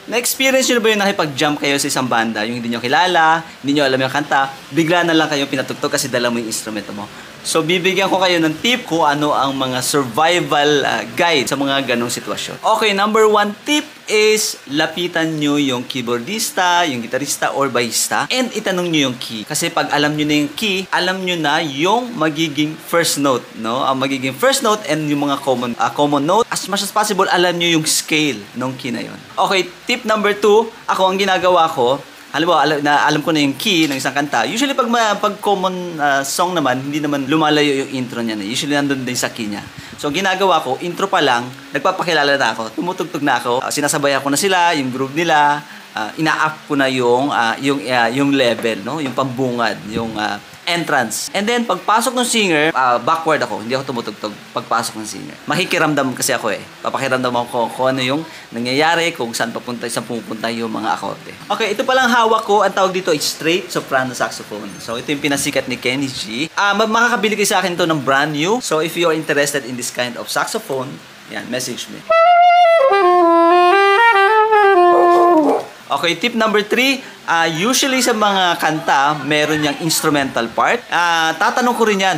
Na-experience nyo na ba yung nakipag-jump kayo sa isang banda, yung hindi nyo kilala, hindi nyo alam yung kanta, bigla na lang kayong pinatugtog kasi dala mo yung instrumento mo. So, bibigyan ko kayo ng tip kung ano ang mga survival guide sa mga ganong sitwasyon. Okay, number 1 tip is lapitan nyo yung keyboardista, yung gitarista, or bahista, and itanong nyo yung key. Kasi pag alam nyo na yung key, alam nyo na yung magiging first note, no? Ang magiging first note and yung mga common note. As much as possible, alam nyo yung scale ng key na yun. Okay, tip number 2, ako ang ginagawa ko, alam ko na yung key ng isang kanta. Usually pag common song naman, hindi naman lumalayo yung intro niya. Usually nandun din sa key niya. So, ang ginagawa ko, intro pa lang, nagpapakilala na ako, tumutugtog na ako, sinasabayan ko na sila, yung groove nila, ina-up ko na yung level, no? Yung pambungad, yung entrance. And then, pagpasok ng singer, backward ako, hindi ako tumutugtog pagpasok ng singer. Makikiramdam kasi ako Papakiramdam ako kung ano yung nangyayari, kung saan pupunta yung mga akorde. Okay, ito palang hawak ko, ang tawag dito is straight soprano saxophone. So, ito yung pinasikat ni Kenny G. Makakabili kayo sa akin ito ng brand new. So, if you are interested in this kind of saxophone, yan, message me. Okay, tip number 3, usually sa mga kanta, meron yung instrumental part. Tatanong ko rin yan.